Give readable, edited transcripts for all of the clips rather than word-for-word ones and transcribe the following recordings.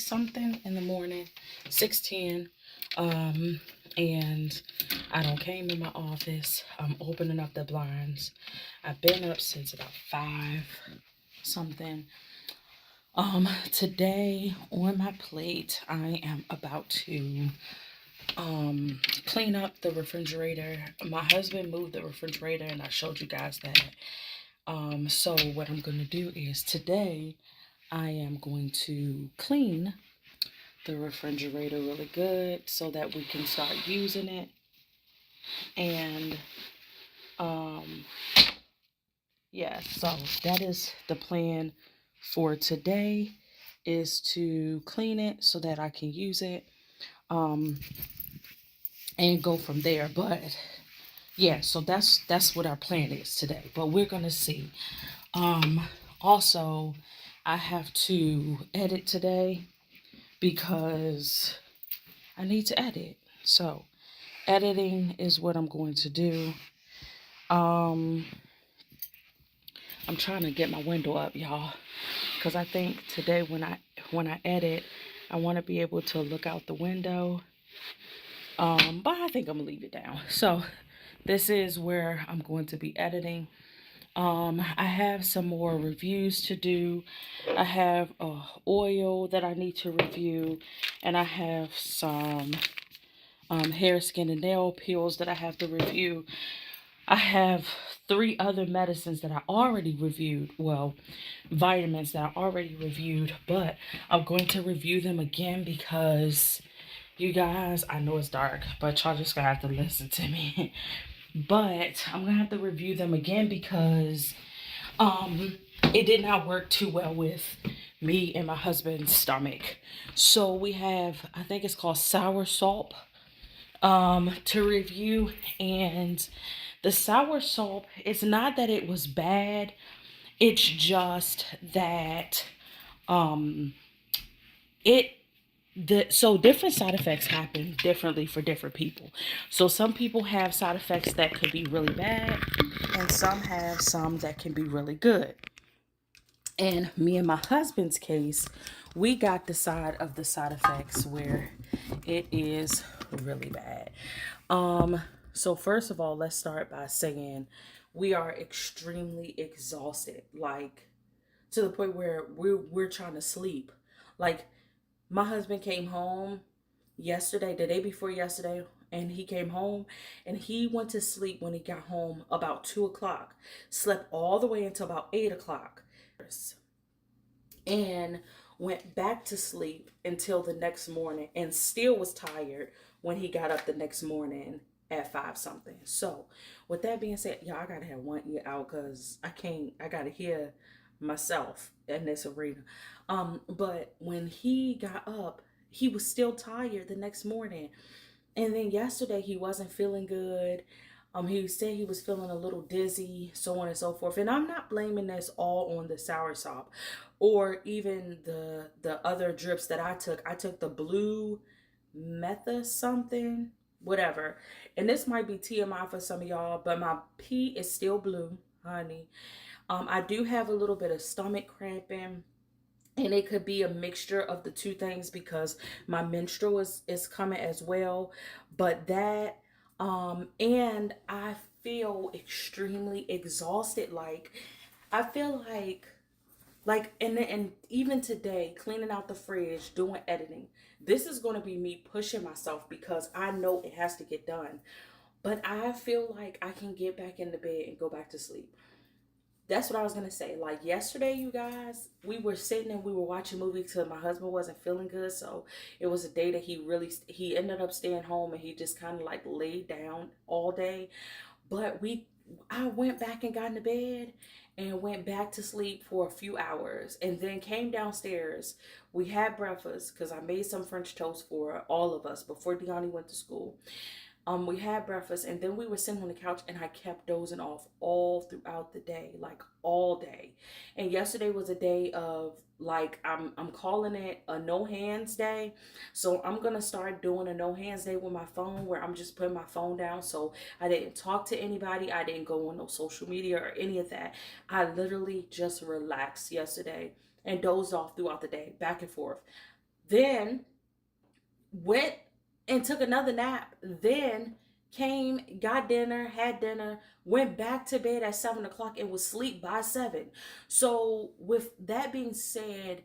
6 something in the morning, 6:10. Um, and I don't came in my office. I'm opening up the blinds. I've been up since about 5 something. Today on my plate, I am about to clean up the refrigerator. My husband moved the refrigerator and I showed you guys that. So what I'm gonna do is today I am going to clean the refrigerator really good so that we can start using it. And um yeah, so that is the plan for today, is to clean it so that I can use it um and go from there. But yeah, so that's what our plan is today. But we're gonna see. Um Also, I have to edit today because I need to edit. So editing is what I'm going to do. Um, I'm trying to get my window up, y'all, because I think today when I edit, I want to be able to look out the window. But I think I'm gonna leave it down. So this is where I'm going to be editing. I have some more reviews to do. I have oil that I need to review, and I have some hair, skin, and nail peels that I have to review. I have 3 other medicines that I already reviewed. Well, vitamins that I already reviewed, but I'm going to review them again because you guys, I know it's dark, but y'all just gonna have to listen to me. But I'm gonna have to review them again because it did not work too well with me and my husband's stomach. So we have, I think it's called sour salt to review. And the sour salt, it's not that it was bad, it's just that um it so different side effects happen differently for different people. So some people have side effects that could be really bad, and some have some that can be really good. And me and my husband's case, we got the side of the side effects where it is really bad. So first of all, let's start by saying we are extremely exhausted, like to the point where we're trying to sleep. Like my husband came home yesterday, the day before yesterday, and he came home and he went to sleep when he got home about 2 o'clock. Slept all the way until about 8 o'clock and went back to sleep until the next morning and still was tired when he got up the next morning at 5 something. So with that being said, y'all, I gotta have one ear out because I gotta hear myself in this arena. But when he got up, he was still tired the next morning. And then yesterday he wasn't feeling good. He said he was feeling a little dizzy, so on and so forth. And I'm not blaming this all on the sour sop or even the other drips that I took. I took the blue metha something, whatever. And this might be TMI for some of y'all, but my pee is still blue, honey. I do have a little bit of stomach cramping, and it could be a mixture of the two things because my menstrual is coming as well. But that and I feel extremely exhausted. Like I feel like and even today, cleaning out the fridge, doing editing, this is going to be me pushing myself because I know it has to get done. But I feel like I can get back in the bed and go back to sleep. That's what I was gonna say. Like yesterday, you guys, we were sitting and we were watching movies because my husband wasn't feeling good. So it was a day that he ended up staying home and he just kind of like laid down all day. But I went back and got into bed and went back to sleep for a few hours and then came downstairs. We had breakfast because I made some French toast for all of us before Deani went to school. We had breakfast and then we were sitting on the couch and I kept dozing off all throughout the day, like all day. And yesterday was a day of like I'm calling it a no hands day. So I'm gonna start doing a no hands day with my phone where I'm just putting my phone down. So I didn't talk to anybody, I didn't go on no social media or any of that. I literally just relaxed yesterday and dozed off throughout the day, back and forth. Then went and took another nap. Then came, got dinner, had dinner, went back to bed at 7 o'clock and was asleep by 7. So with that being said,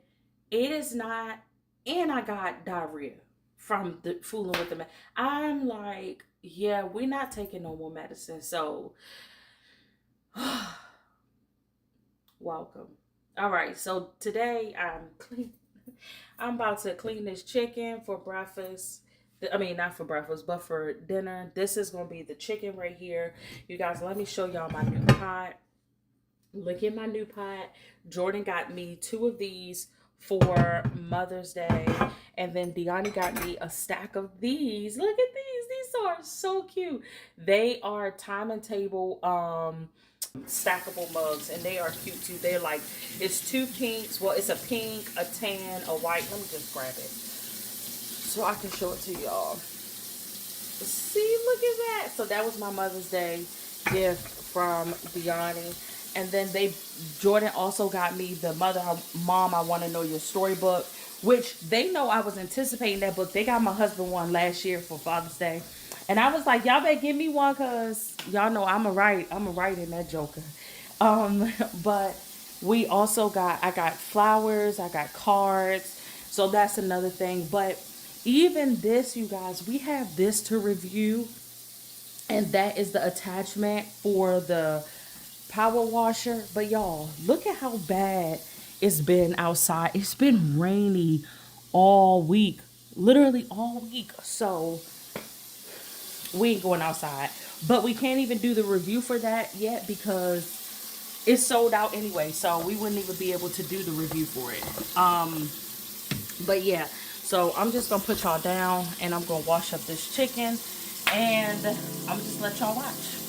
it is not, and I got diarrhea from the fooling with the I'm like, yeah, we're not taking no more medicine. So welcome. All right, so today I'm about to clean this chicken for breakfast. I mean, not for breakfast, but for dinner. This is going to be the chicken right here. You guys, let me show y'all my new pot. Look at my new pot. Jordan got me 2 of these for Mother's Day. And then Deani got me a stack of these. Look at these. These are so cute. They are time and table stackable mugs, and they are cute too. They're like, it's 2 pinks. Well, it's a pink, a tan, a white. Let me just grab it so I can show it to y'all. See, look at that. So that was my Mother's Day gift from Deani. And then Jordan also got me the Mom, I Want to Know Your Story book, which they know I was anticipating that book. They got my husband one last year for Father's Day. And I was like, y'all better give me one, because y'all know I'm a write in that joker. But we also I got flowers, I got cards. So that's another thing. But even this, you guys, we have this to review. And that is the attachment for the power washer. But y'all, look at how bad it's been outside. It's been rainy all week, literally all week. So we ain't going outside, but we can't even do the review for that yet because it's sold out anyway. So we wouldn't even be able to do the review for it. But yeah, so I'm just gonna put y'all down and I'm gonna wash up this chicken and I'm just let y'all watch.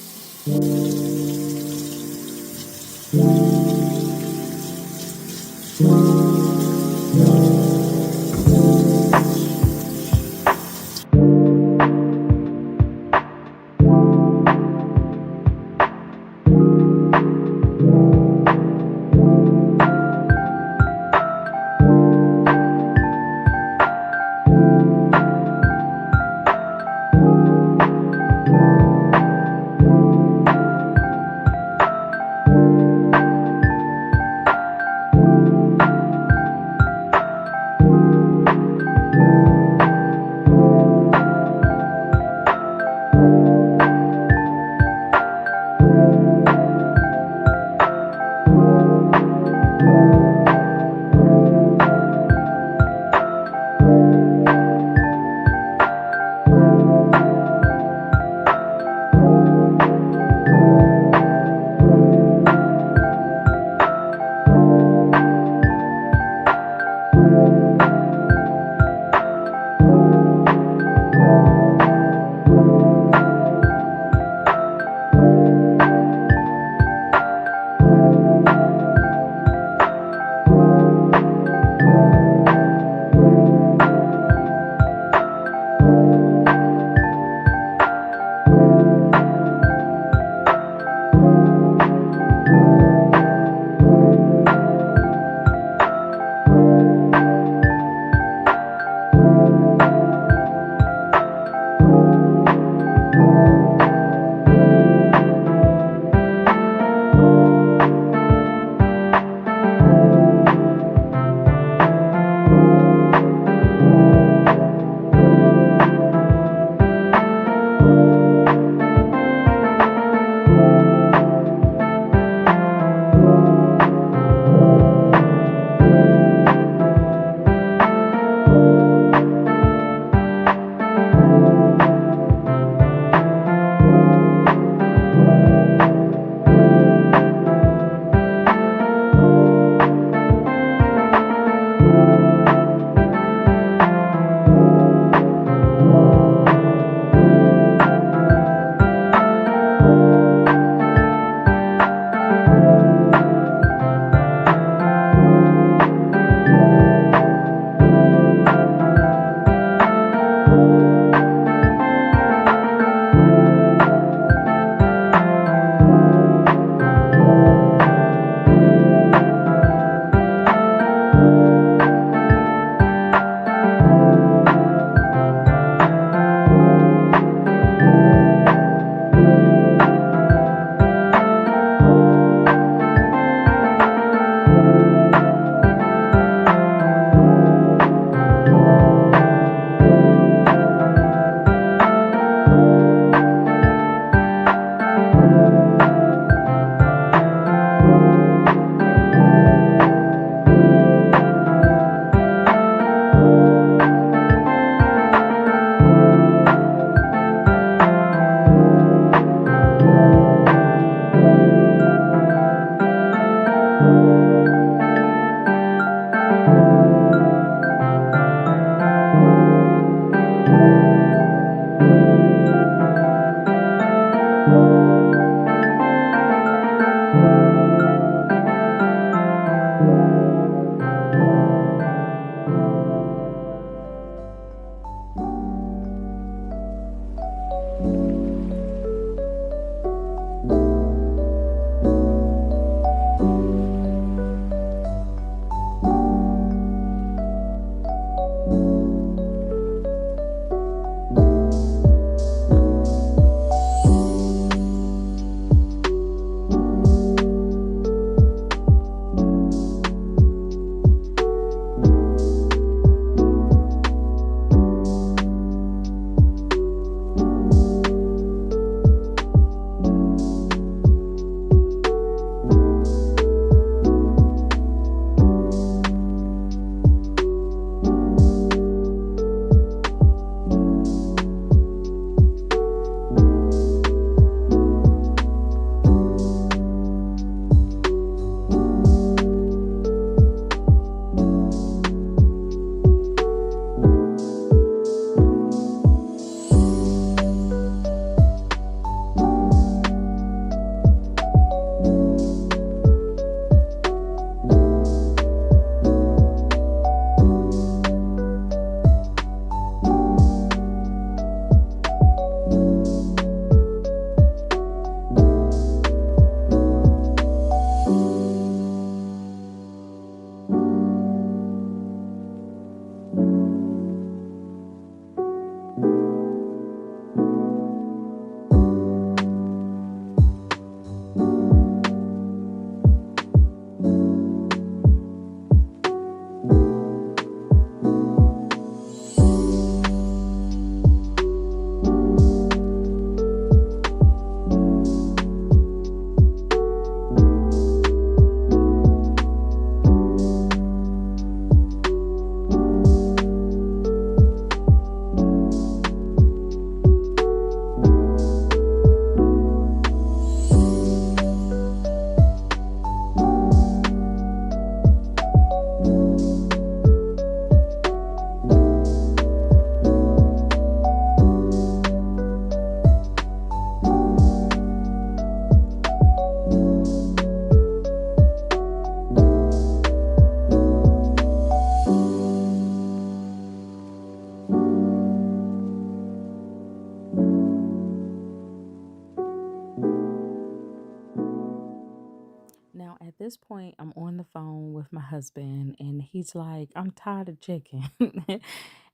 at this point, I'm on the phone with my husband, and he's like, I'm tired of chicken.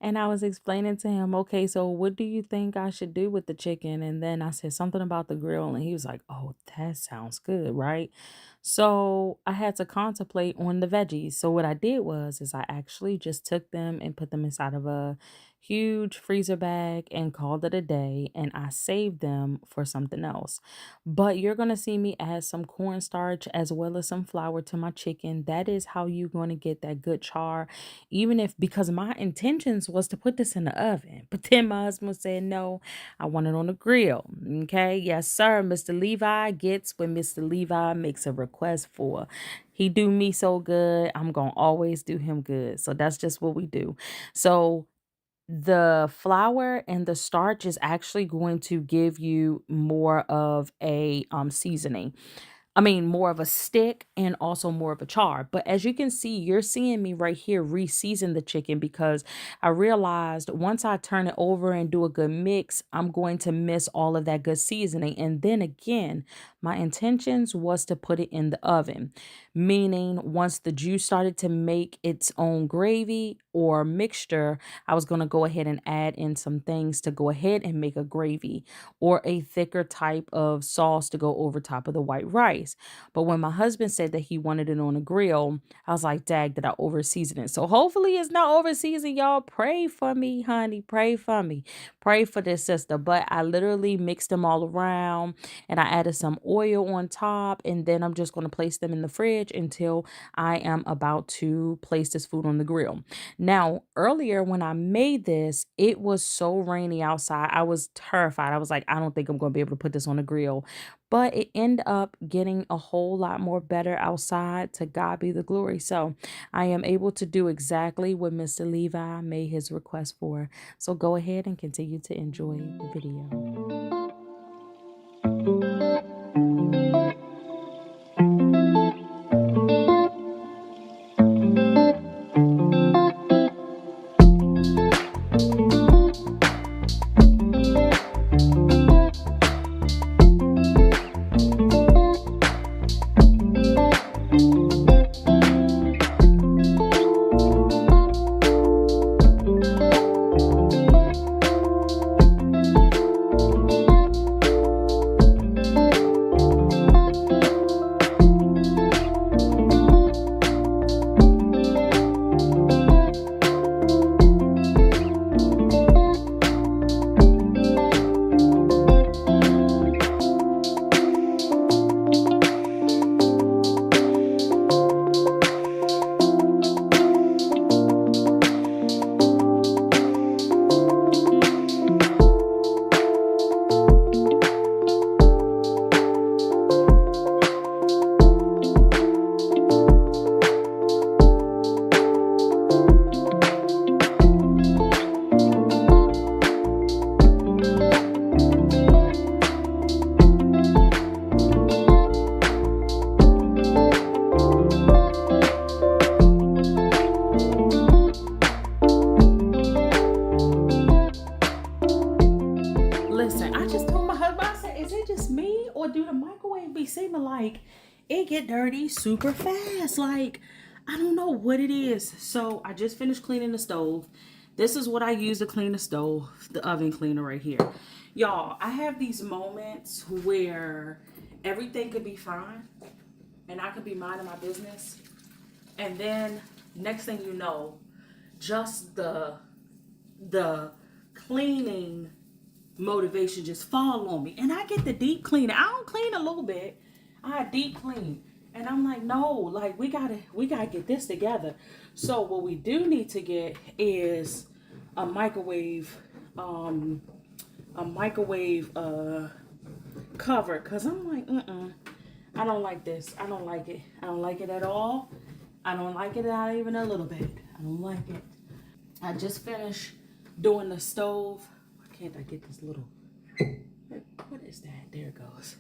And I was explaining to him, okay, so what do you think I should do with the chicken? And then I said something about the grill, and he was like, oh, that sounds good, right? So I had to contemplate on the veggies. So what I did is I actually just took them and put them inside of a huge freezer bag and called it a day, and I saved them for something else. But you're going to see me add some cornstarch as well as some flour to my chicken. That is how you're going to get that good char. Even if, because my intentions was to put this in the oven, but then my husband said, no, I want it on the grill. Okay. Yes, sir. Mr. Levi gets when Mr. Levi makes a request for. He do me so good. I'm going to always do him good. So that's just what we do. So the flour and the starch is actually going to give you more of a seasoning. I mean, more of a stick and also more of a char. But as you can see, you're seeing me right here re-season the chicken because I realized once I turn it over and do a good mix, I'm going to miss all of that good seasoning. And then again, my intentions was to put it in the oven, meaning once the juice started to make its own gravy or mixture, I was going to go ahead and add in some things to go ahead and make a gravy or a thicker type of sauce to go over top of the white rice. But when my husband said that he wanted it on a grill, I was like, dag, did I over season it? So hopefully it's not over seasoned, y'all. Pray for me, honey. Pray for me. Pray for this sister. But I literally mixed them all around and I added some oil on top. And then I'm just going to place them in the fridge until I am about to place this food on the grill. Now, earlier when I made this, it was so rainy outside. I was terrified. I was like, I don't think I'm going to be able to put this on the grill. But it ended up getting a whole lot more better outside. To God be the glory. So I am able to do exactly what Mr. Levi made his request for. So go ahead and continue to enjoy the video. Listen, I just told my husband, I said, is it just me or do the microwave be seeming like it get dirty super fast? Like, I don't know what it is. So I just finished cleaning the stove. This is what I use to clean the stove, the oven cleaner right here. Y'all, I have these moments where everything could be fine and I could be minding my business. And then next thing you know, just the cleaning motivation just fall on me. And I get the deep clean. I don't clean a little bit. I deep clean. And I'm like, no, like we gotta get this together. So what we do need to get is a microwave cover. Cause I'm like, I don't like this. I don't like it. I don't like it at all. I don't like it not even a little bit. I don't like it. I just finished doing the stove. Why can't I get this little, what is that? There it goes.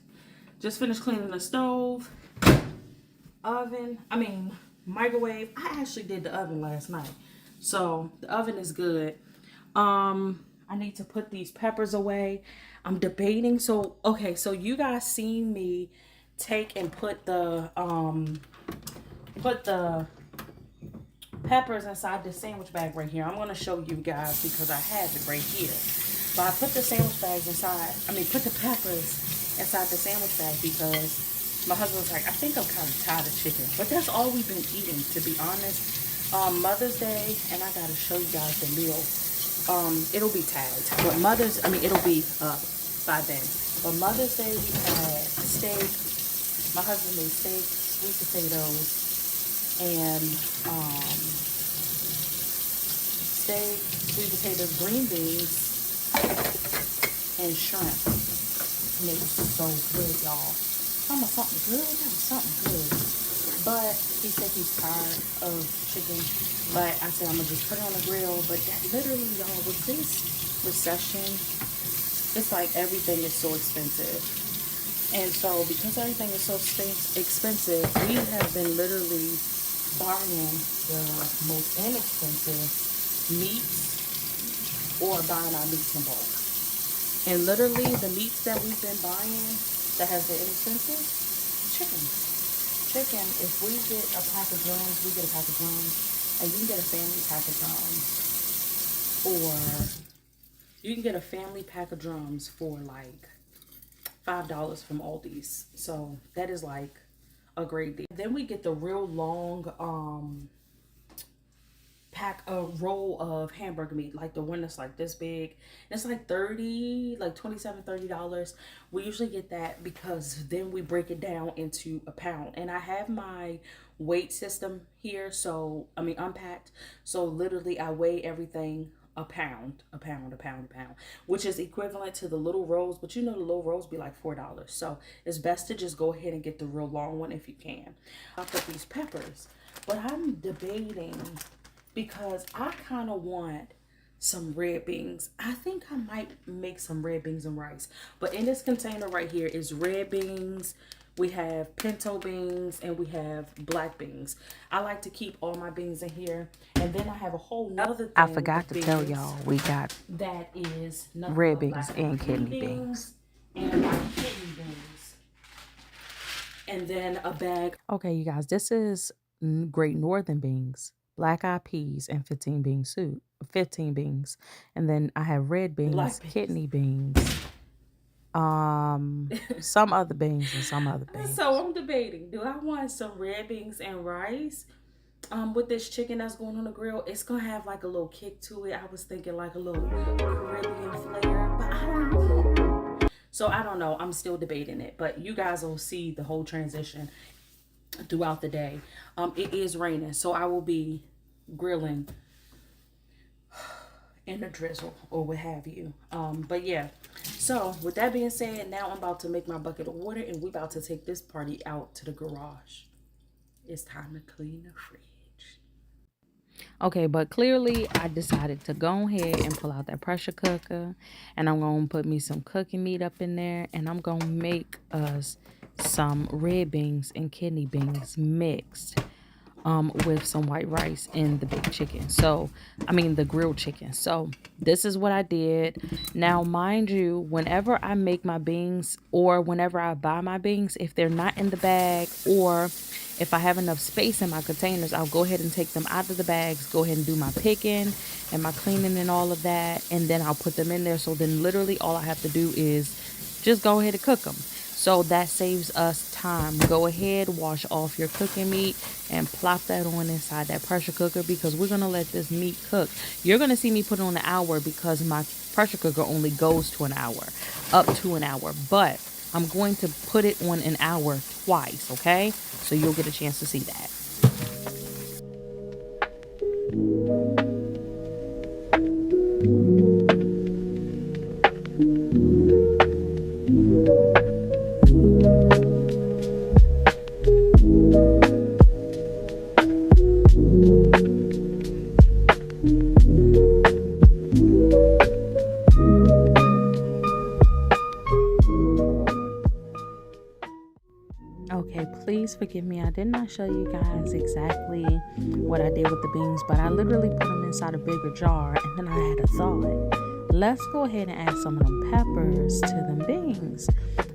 Just finished cleaning the stove, microwave. I actually did the oven last night. So the oven is good. I need to put these peppers away. I'm debating. So, okay, so you guys seen me take and put the peppers inside the sandwich bag right here. I'm going to show you guys because I have it right here. But I put the sandwich bags inside. Put the peppers inside the sandwich bag because my husband was like, I think I'm kind of tired of chicken. But that's all we've been eating, to be honest. Mother's Day, and I got to show you guys the meal. It'll be tagged. But it'll be by then. But Mother's Day, we had steak. My husband made steak, sweet potatoes, and steak, sweet potatoes, green beans, and shrimp. And it was so good, y'all. Something good? That was something good. But he said he's tired of chicken. But I said I'm going to just put it on the grill. But that literally, y'all, with this recession, it's like everything is so expensive. And so because everything is so expensive, we have been literally buying the most inexpensive meats or buying our meats in bulk. And literally the meats that we've been buying that has the inexpensive, chicken. If we get a pack of drums, we get a pack of drums. And you can get a family pack of drums. Or you can get a family pack of drums for like $5 from Aldi's. So that is like a great deal. Then we get the real long roll of hamburger meat, like the one that's like this big. It's like $27-$30. We usually get that because then we break it down into a pound. And I have my weight system here, so unpacked. So literally I weigh everything a pound, which is equivalent to the little rolls. But you know the little rolls be like $4. So it's best to just go ahead and get the real long one if you can. I'll put these peppers, but I'm debating because I kind of want some red beans. I think I might make some red beans and rice. But in this container right here is red beans. We have pinto beans and we have black beans. I like to keep all my beans in here. And then I have a whole nother thing. I forgot to tell y'all, we got that is red beans and kidney beans. And my kidney beans. And then a bag. Okay, you guys, this is Great Northern beans, black eyed peas, and 15 beans. And then I have red beans, kidney beans, some other beans and some other beans. So I'm debating, do I want some red beans and rice with this chicken that's going on the grill? It's gonna have like a little kick to it. I was thinking like a little Caribbean flair, but I don't know. So I don't know. I'm still debating it, but you guys will see the whole transition throughout the day. It is raining, so I will be grilling in a drizzle or what have you. But yeah, so with that being said, now I'm about to make my bucket of water and we about to take this party out to the garage. It's time to clean the fridge. Okay, but clearly I decided to go ahead and pull out that pressure cooker, and I'm gonna put me some cooking meat up in there, and I'm gonna make us some red beans and kidney beans mixed with some white rice and the big chicken. So, the grilled chicken. So this is what I did. Now, mind you, whenever I make my beans or whenever I buy my beans, if they're not in the bag or if I have enough space in my containers, I'll go ahead and take them out of the bags, go ahead and do my picking and my cleaning and all of that. And then I'll put them in there. So then literally all I have to do is just go ahead and cook them. So that saves us time. Go ahead, wash off your cooking meat and plop that on inside that pressure cooker because we're going to let this meat cook. You're going to see me put it on an hour because my pressure cooker only goes to an hour, up to an hour. But I'm going to put it on an hour twice, okay? So you'll get a chance to see that. Okay, please forgive me. I did not show you guys exactly what I did with the beans, but I literally put them inside a bigger jar and then I had a thought. let's go ahead and add some of them peppers to them beans.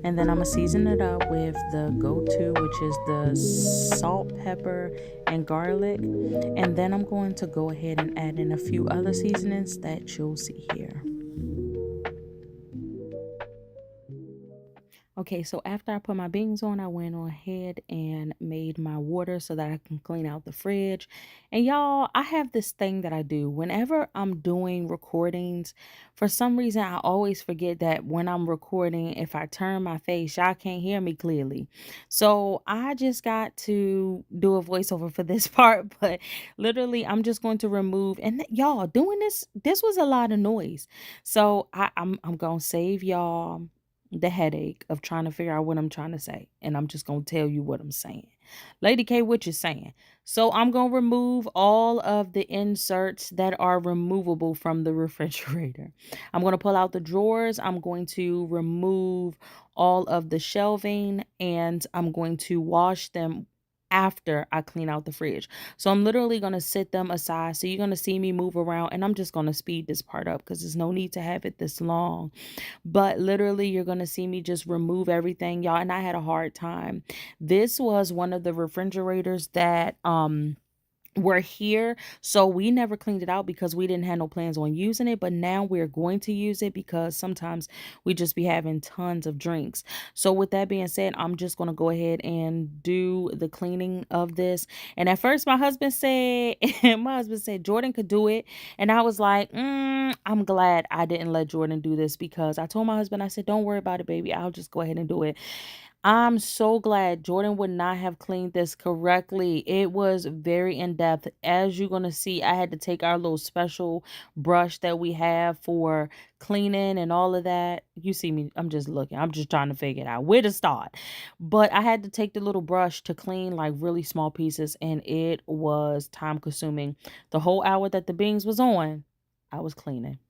And then I'm going to season it up with the go-to, which is the salt, pepper, and garlic. And then I'm going to go ahead and add in a few other seasonings that you'll see here. Okay, so after I put my beans on, I went on ahead and made my water so that I can clean out the fridge. And y'all, I have this thing that I do whenever I'm doing recordings. For some reason, I always forget that when I'm recording, if I turn my face, y'all can't hear me clearly. So I just got to do a voiceover for this part, but literally, I'm just going to remove. And y'all, doing this was a lot of noise. So I'm gonna save y'all the headache of trying to figure out what I'm trying to say. And I'm just going to tell you what I'm saying. Lady K, what you saying? So I'm going to remove all of the inserts that are removable from the refrigerator. I'm going to pull out the drawers. I'm going to remove all of the shelving, and I'm going to wash them after I clean out the fridge. So I'm literally going to sit them aside. So you're going to see me move around, and I'm just going to speed this part up because there's no need to have it this long. But literally, you're going to see me just remove everything, y'all. And I had a hard time. This was one of the refrigerators that were here, so we never cleaned it out because we didn't have no plans on using it. But now we're going to use it because sometimes we just be having tons of drinks. So with that being said, I'm just going to go ahead and do the cleaning of this. And at first my husband said Jordan could do it, and I was like, I'm glad I didn't let Jordan do this, because I told my husband, I said, don't worry about it, baby, I'll just go ahead and do it. I'm so glad Jordan would not have cleaned this correctly. It was very in-depth. As you're going to see, I had to take our little special brush that we have for cleaning and all of that. You see me, I'm just looking. I'm just trying to figure it out where to start. But I had to take the little brush to clean like really small pieces, and it was time consuming. The whole hour that the beans was on, I was cleaning.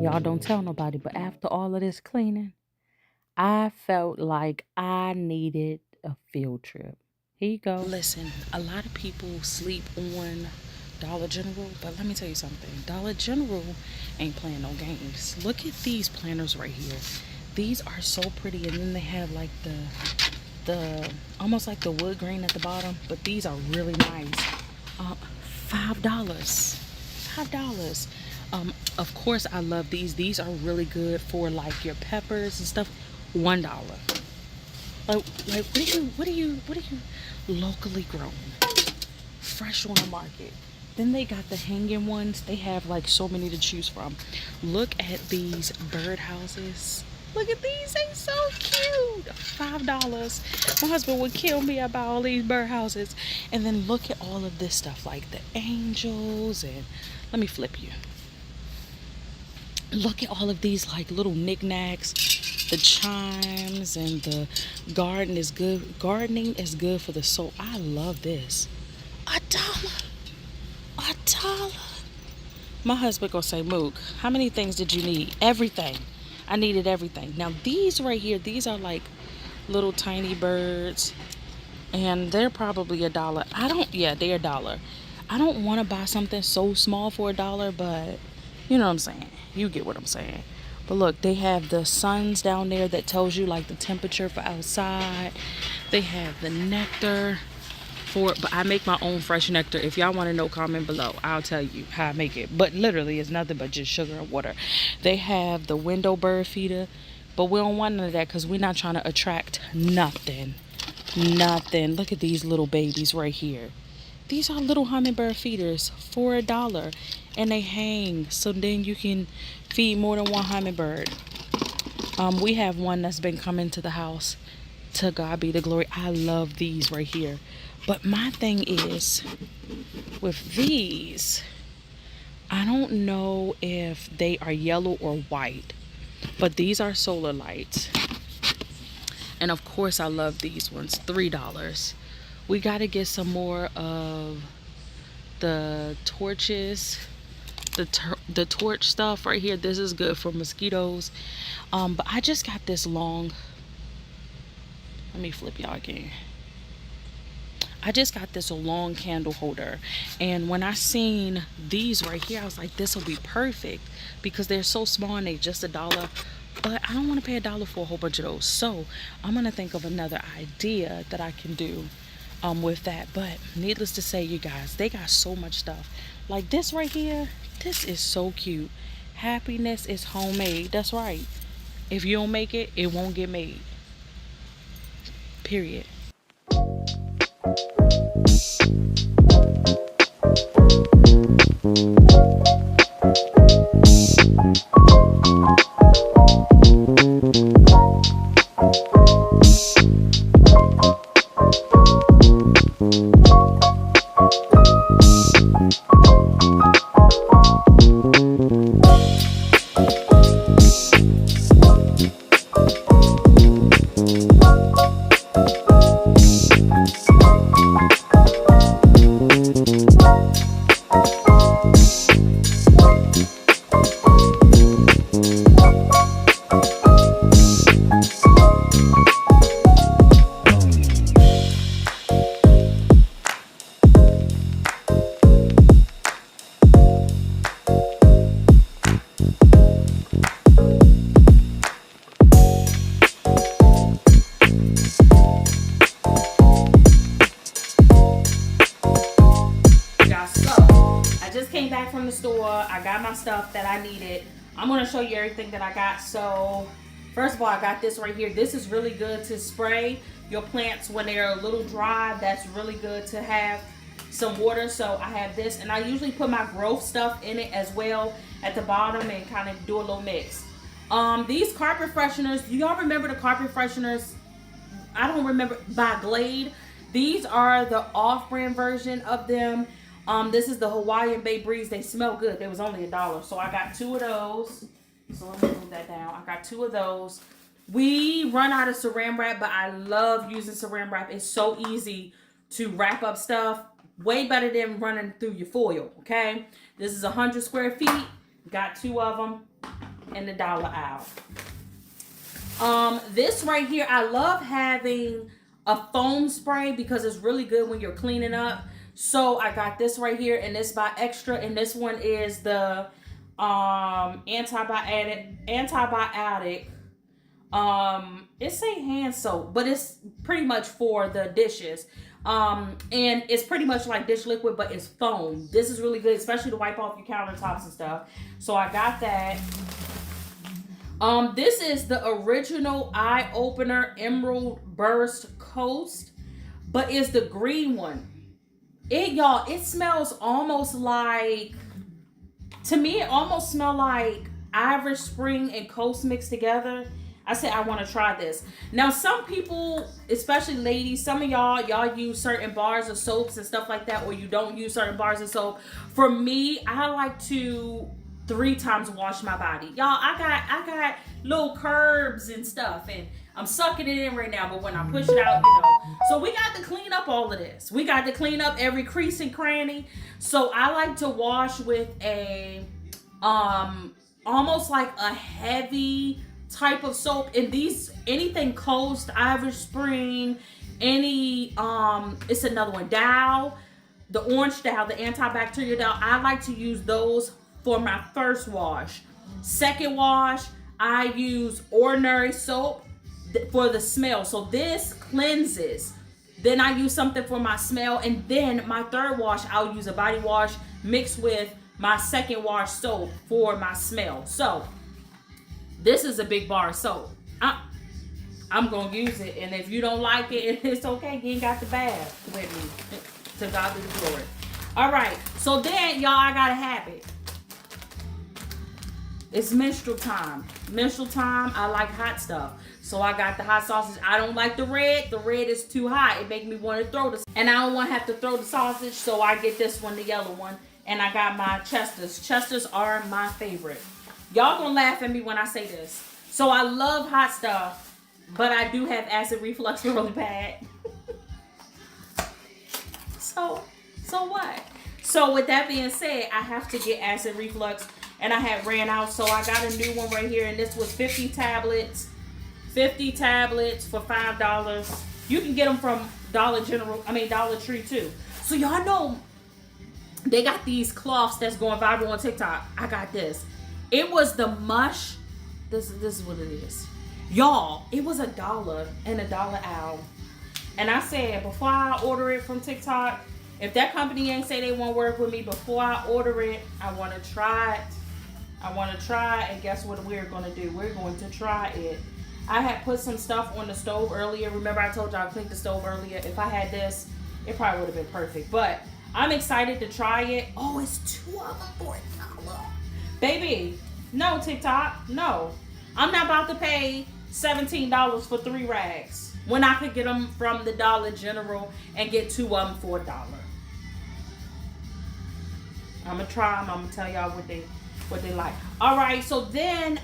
Y'all don't tell nobody, but after all of this cleaning, I felt like I needed a field trip. Here you go. Listen, a lot of people sleep on Dollar General, but let me tell you something. Dollar General ain't playing no games. Look at these planters right here. These are so pretty, and then they have like the almost like the wood grain at the bottom, but these are really nice. $5. $5. Of course I love these. These are really good for like your peppers and stuff. $1. Like what are you locally grown, fresh on the market? Then they got the hanging ones. They have like so many to choose from. Look at these bird houses. Look at these, they so cute. $5. My husband would kill me about all these bird houses. And then look at all of this stuff, like the angels, and let me flip you. Look at all of these like little knickknacks, the chimes, and the gardening is good for the soul. I love this. $1. $1. My husband gonna say, Mook, how many things did you need? Everything. I needed everything. Now these right here, these are like little tiny birds, and they're probably $1. They're $1. I don't want to buy something so small for $1, but you know what I'm saying. You get what I'm saying. But look, they have the suns down there that tells you like the temperature for outside. They have the nectar for it, but I make my own fresh nectar. If y'all want to know, comment below. I'll tell you how I make it. But literally, it's nothing but just sugar and water. They have the window bird feeder, but we don't want none of that because we're not trying to attract nothing. Nothing. Look at these little babies right here. These are little hummingbird feeders for $1, and they hang, so then you can feed more than one hummingbird. We have one that's been coming to the house. To God be the glory. I love these right here. But my thing is, with these, I don't know if they are yellow or white, but these are solar lights. And of course, I love these ones, $3. We got to get some more of the torches, the torch stuff right here. This is good for mosquitoes. But I just got this long. Let me flip y'all again. I just got this long candle holder, and when I seen these right here, I was like, this will be perfect because they're so small and they just $1. But I don't want to pay $1 for a whole bunch of those, so I'm gonna think of another idea that I can do with that. But needless to say, you guys, they got so much stuff. Like this right here, this is so cute. Happiness is homemade. That's right. If you don't make it, it won't get made. Period. Came back from the store. I got my stuff that I needed. I'm going to show you everything that I got. So first of all, I got this right here. This is really good to spray your plants when they're a little dry. That's really good to have some water. So I have this, and I usually put my growth stuff in it as well at the bottom and kind of do a little mix. These carpet fresheners, do y'all remember the carpet fresheners? I don't remember, by Glade. These are the off-brand version of them. This is the Hawaiian Bay Breeze. They smell good. They was only $1. So I got 2 of those. So let me move that down. I got 2 of those. We run out of saran wrap, but I love using saran wrap. It's so easy to wrap up stuff. Way better than running through your foil, okay? This is 100 square feet. Got 2 of them in the dollar aisle. This right here, I love having a foam spray because it's really good when you're cleaning up. So I got this right here, and this by Extra, and this one is the antibiotic. It's a hand soap, but it's pretty much for the dishes. And it's pretty much like dish liquid, but it's foam. This is really good, especially to wipe off your countertops and stuff. So I got that. This is the original Eye Opener Emerald Burst Coast, but it's the green one. Y'all, it smells almost like, to me, it almost smells like Irish Spring and Coast mixed together. I said I want to try this. Now, some people, especially ladies, some of y'all use certain bars of soaps and stuff like that, or you don't use certain bars of soap. For me, I like to 3 times wash my body. Y'all, I got little curbs and stuff, and I'm sucking it in right now, but when I push it out, So we got to clean up all of this. We got to clean up every crease and cranny. So I like to wash with a, almost like a heavy type of soap. And these, anything Coast, Irish Spring, it's another one, Dow, the orange Dow, the antibacterial Dow. I like to use those for my first wash. Second wash, I use ordinary soap for the smell. So this cleanses. Then I use something for my smell, and then my third wash, I'll use a body wash mixed with my second wash soap for my smell. So this is a big bar of soap. I'm gonna use it, and if you don't like it, it's okay. You ain't got the bath with me. To God be the glory. All right, so then y'all, I got a habit. It's menstrual time. Menstrual time, I like hot stuff. So I got the hot sausage. I don't like the red. The red is too hot. It makes me want to throw and I don't want to have to throw the sausage, so I get this one, the yellow one. And I got my Chesters. Chesters are my favorite. Y'all gonna laugh at me when I say this. So I love hot stuff. but I do have acid reflux really bad. So what? So with that being said, I have to get acid reflux, and I had ran out, so I got a new one right here, and this was 50 tablets. 50 tablets for $5. You can get them from Dollar Tree too. So y'all know they got these cloths that's going viral on TikTok. I got this. It was the mush. This is what it is. Y'all, it was $1 and $1 out. And I said, before I order it from TikTok, if that company ain't say they won't work with me, before I order it, I want to try it. And guess what we're going to do? We're going to try it. I had put some stuff on the stove earlier. Remember I told y'all I cleaned the stove earlier. If I had this, it probably would have been perfect. But I'm excited to try it. Oh, it's 2 of them for $1. Baby, no TikTok, no. I'm not about to pay $17 for 3 rags when I could get them from the Dollar General and get 2 of them for $1. I'm gonna try them. I'm gonna tell y'all what they like. All right, so then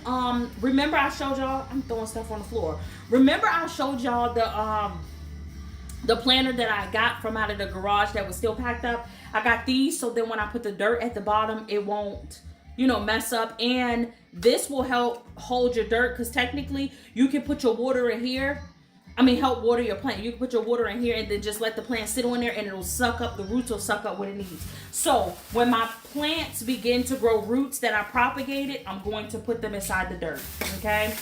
remember I showed y'all, I'm throwing stuff on the floor. Remember I showed y'all the planter that I got from out of the garage that was still packed up. I got these, so then when I put the dirt at the bottom, it won't, mess up. And this will help hold your dirt, because technically you can put your water in here. Help water your plant. You can put your water in here and then just let the plant sit on there, and it'll suck up, the roots will suck up what it needs. So when my plants begin to grow roots that I propagated, I'm going to put them inside the dirt, okay?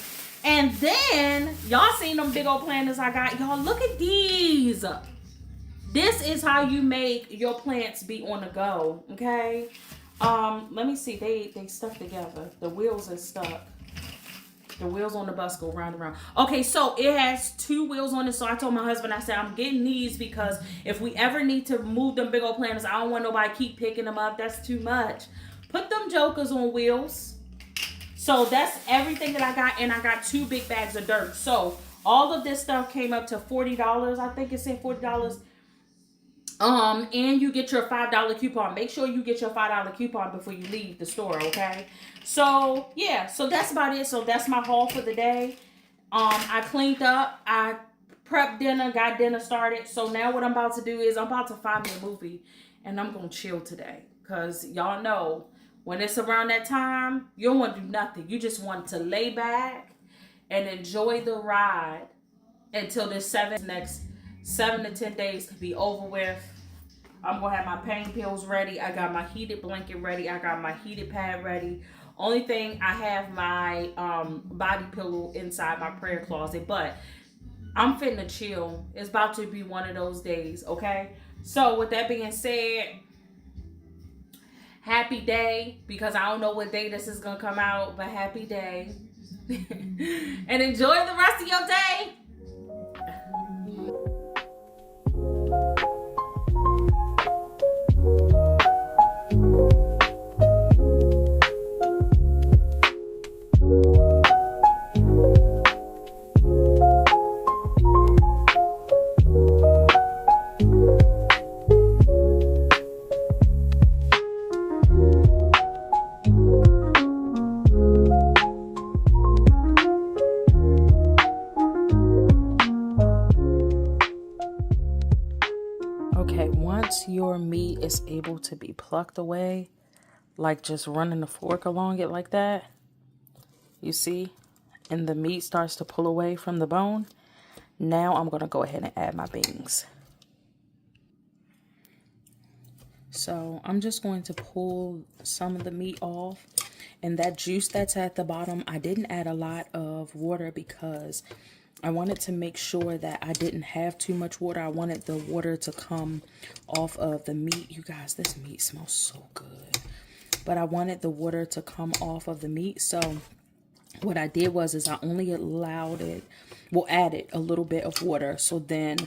And then, y'all seen them big old planters I got. Y'all, look at these. This is how you make your plants be on the go, okay? Let me see. They stuck together. The wheels are stuck. The wheels on the bus go round and round. Okay, so it has 2 wheels on it. So I told my husband, I said, I'm getting these because if we ever need to move them big old planters, I don't want nobody keep picking them up. That's too much. Put them jokers on wheels. So that's everything that I got. And I got 2 big bags of dirt. So all of this stuff came up to $40. I think it said $40. And you get your $5 coupon. Make sure you get your $5 coupon before you leave the store, okay? So, yeah. So that's about it. So that's my haul for the day. I cleaned up. I prepped dinner. Got dinner started. So now what I'm about to do is I'm about to find me a movie. And I'm going to chill today. Because y'all know, when it's around that time, you don't want to do nothing. You just want to lay back and enjoy the ride until this next 7 to 10 days to be over with. I'm going to have my pain pills ready. I got my heated blanket ready. I got my heated pad ready. Only thing, I have my body pillow inside my prayer closet. But I'm finna chill. It's about to be one of those days, okay? So with that being said, happy day. Because I don't know what day this is going to come out. But happy day. And enjoy the rest of your day. Your meat is able to be plucked away, like just running the fork along it like that, you see, and the meat starts to pull away from the bone. Now I'm going to go ahead and add my beans. So I'm just going to pull some of the meat off, and that juice that's at the bottom, I didn't add a lot of water because I wanted to make sure that I didn't have too much water. I wanted the water to come off of the meat. You guys, this meat smells so good. But I wanted the water to come off of the meat. So what I did was I only added a little bit of water. So then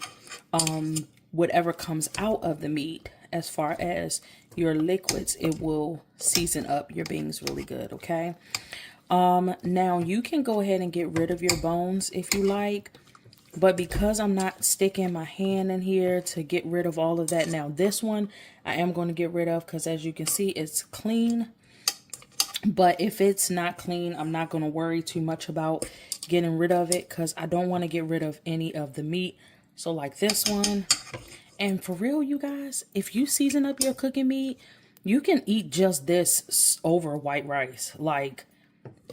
whatever comes out of the meat, as far as your liquids, it will season up your beans really good, okay? Now you can go ahead and get rid of your bones if you like, but because I'm not sticking my hand in here to get rid of all of that, now this one I am going to get rid of because as you can see, it's clean. But if it's not clean, I'm not going to worry too much about getting rid of it because I don't want to get rid of any of the meat. So like this one. And for real, you guys, if you season up your cooking meat, you can eat just this over white rice. Like,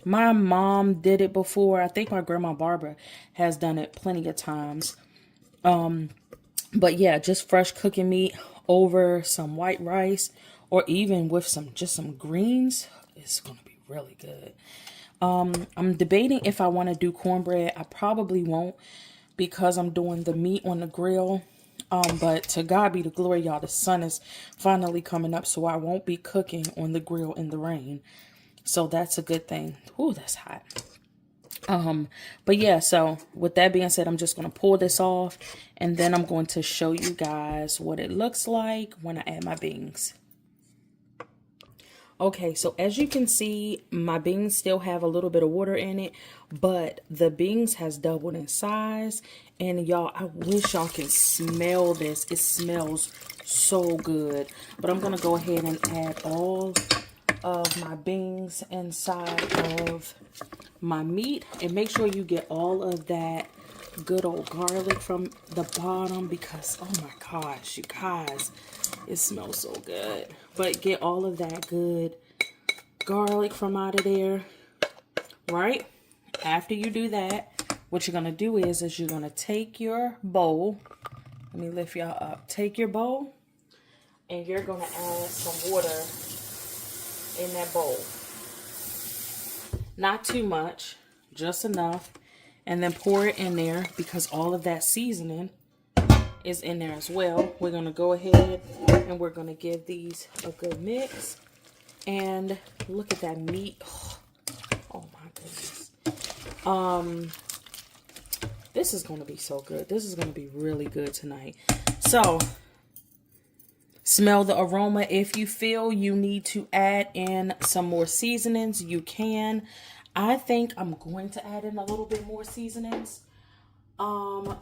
my mom did it before. I think my grandma Barbara has done it plenty of times. But yeah, just fresh cooking meat over some white rice, or even with just some greens. It's going to be really good. I'm debating if I want to do cornbread. I probably won't because I'm doing the meat on the grill. But to God be the glory, y'all. The sun is finally coming up, so I won't be cooking on the grill in the rain. So that's a good thing. Ooh, that's hot. But yeah, so with that being said, I'm just going to pull this off, and then I'm going to show you guys what it looks like when I add my beans. Okay, so as you can see, my beans still have a little bit of water in it, but the beans has doubled in size. And y'all, I wish y'all can smell this. It smells so good. But I'm going to go ahead and add all of my beans inside of my meat. And make sure you get all of that good old garlic from the bottom, because, oh my gosh, you guys, it smells so good. But get all of that good garlic from out of there, right? After you do that, what you're going to do is you're going to take your bowl. Let me lift y'all up. Take your bowl, and you're going to add some water in that bowl. Not too much, just enough. And then pour it in there, because all of that seasoning is in there as well. We're going to go ahead and we're going to give these a good mix. And look at that meat. Oh my goodness. This is going to be so good. This is going to be really good tonight. So, smell the aroma. If you feel you need to add in some more seasonings, you can. I think I'm going to add in a little bit more seasonings.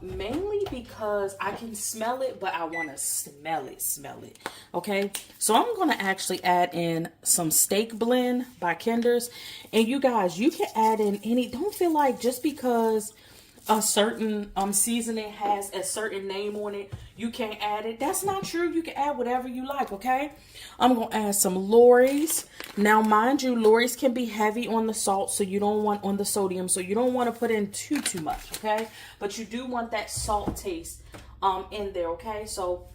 Mainly because I can smell it, but I want to smell it. Okay, so I'm going to actually add in some steak blend by Kinder's. And you guys, you can add in any, don't feel like just because a certain seasoning has a certain name on it, you can't add it. That's not true. You can add whatever you like, okay? I'm going to add some Lawry's. Now, mind you, Lawry's can be heavy on the salt, so you don't want on the sodium, so you don't want to put in too much, okay? But you do want that salt taste in there, okay? So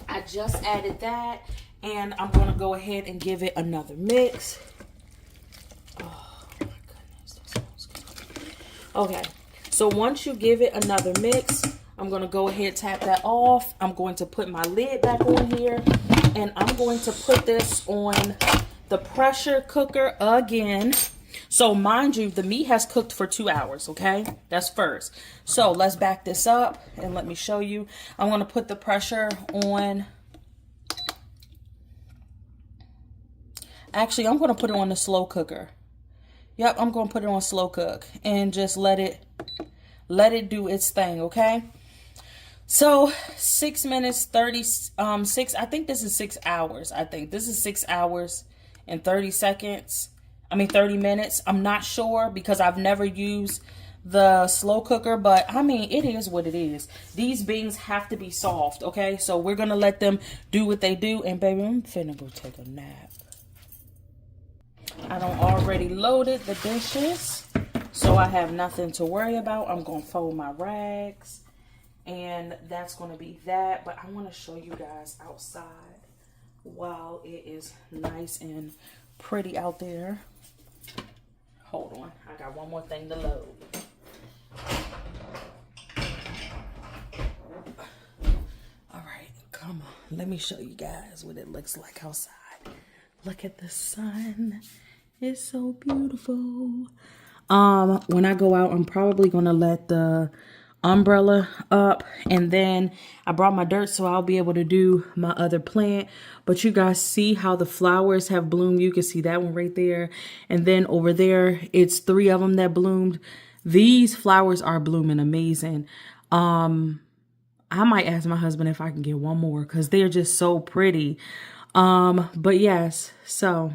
I just added that, and I'm going to go ahead and give it another mix. Oh my goodness, that smells good. Okay. So once you give it another mix, I'm going to go ahead, tap that off. I'm going to put my lid back on here, and I'm going to put this on the pressure cooker again. So mind you, the meat has cooked for 2 hours, okay? That's first. So let's back this up and let me show you. I'm going to put the pressure on. Actually, I'm going to put it on the slow cooker. Yep, I'm going to put it on slow cook and just let it do its thing, okay? So 6 minutes, 36, I think this is 6 hours. I think this is 6 hours and 30 seconds. 30 minutes. I'm not sure because I've never used the slow cooker, but I mean, it is what it is. These beans have to be soft, okay? So we're going to let them do what they do. And baby, I'm finna go take a nap. I done already loaded the dishes, so I have nothing to worry about. I'm going to fold my rags, and that's going to be that. But I want to show you guys outside while it is nice and pretty out there. Hold on. I got one more thing to load. All right, come on. Let me show you guys what it looks like outside. Look at the sun. It's so beautiful. When I go out, I'm probably going to let the umbrella up, and then I brought my dirt so I'll be able to do my other plant. But you guys see how the flowers have bloomed. You can see that one right there, and then over there it's 3 of them that bloomed. These flowers are blooming amazing. I might ask my husband if I can get one more because they're just so pretty. But yes, so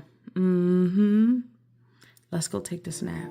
let's go take this nap.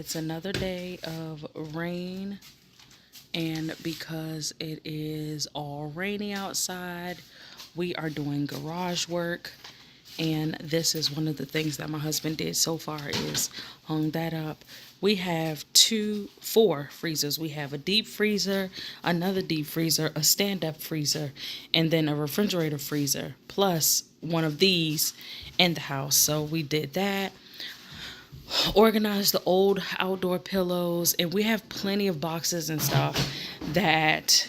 it's another day of rain, and because it is all rainy outside, we are doing garage work. And this is one of the things that my husband did so far is hung that up. We have four freezers. We have a deep freezer, another deep freezer, a stand-up freezer, and then a refrigerator freezer, plus one of these in the house. So we did that. Organized the old outdoor pillows, and we have plenty of boxes and stuff that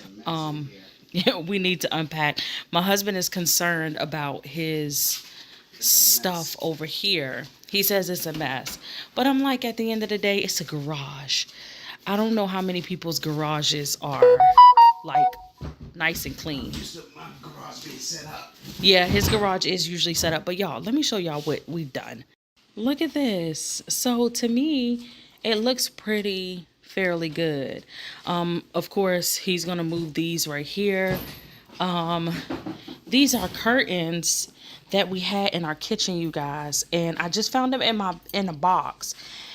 we need to unpack. My husband is concerned about his stuff over here. He says it's a mess. But I'm like, at the end of the day, it's a garage. I don't know how many people's garages are like nice and clean. My garage being set up. Yeah, his garage is usually set up. But y'all, let me show y'all what we've done. Look at this. So to me, it looks pretty fairly good. Of course, he's gonna move these right here. These are curtains that we had in our kitchen, you guys, and I just found them in a box,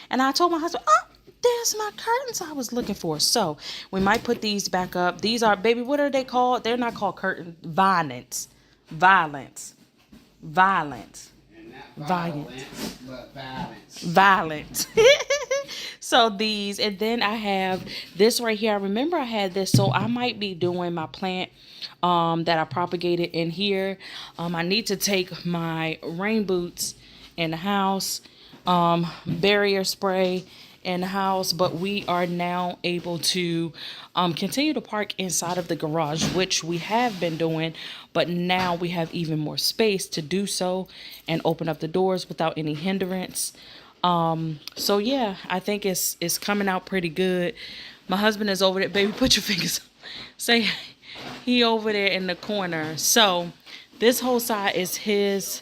and I told my husband, oh, there's my curtains I was looking for. So we might put these back up. These are, baby, what are they called? They're not called curtains. Violence. So these, and then I have this right here. I remember I had this, so I might be doing my plant that I propagated in here. I need to take my rain boots in the house, barrier spray in the house, but we are now able to continue to park inside of the garage, which we have been doing, but now we have even more space to do so and open up the doors without any hindrance. So yeah, I think it's coming out pretty good. My husband is over there. Baby, put your fingers, say he over there in the corner. So this whole side is his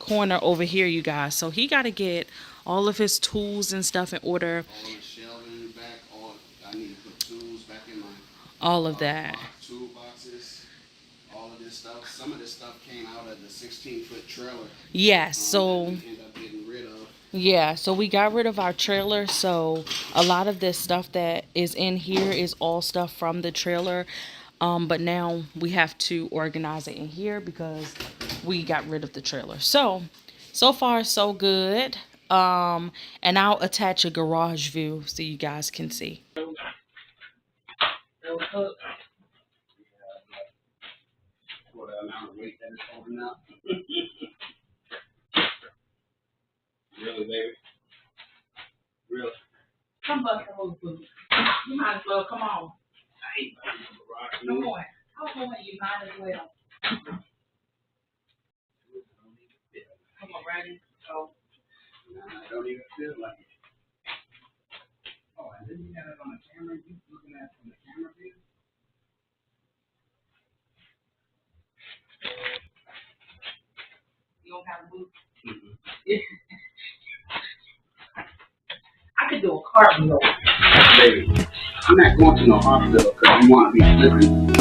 corner over here, you guys. So he got to get all of his tools and stuff in order. All the shelving back, I need to put tools back in my all of that. Toolboxes, all of this stuff. Some of this stuff came out of the 16-foot trailer. Yes, so that we ended up getting rid of. yeah, so we got rid of our trailer. So a lot of this stuff that is in here is all stuff from the trailer. But now we have to organize it in here because we got rid of the trailer. So far so good. And I'll attach a garage view so you guys can see. For the amount of weight that it's holding up. Really, baby? Really? Come on, you might as well come on. I ain't about to do the rock. Come on. Come on, you might as well. Come on, ready? Go. Nah, I don't even feel like it. Oh, and then you had it on the camera. You looking at it from the camera view? You don't have a boot? Mm-hmm. I could do a cartwheel. Baby, I'm not going to no hospital because you want to be flipping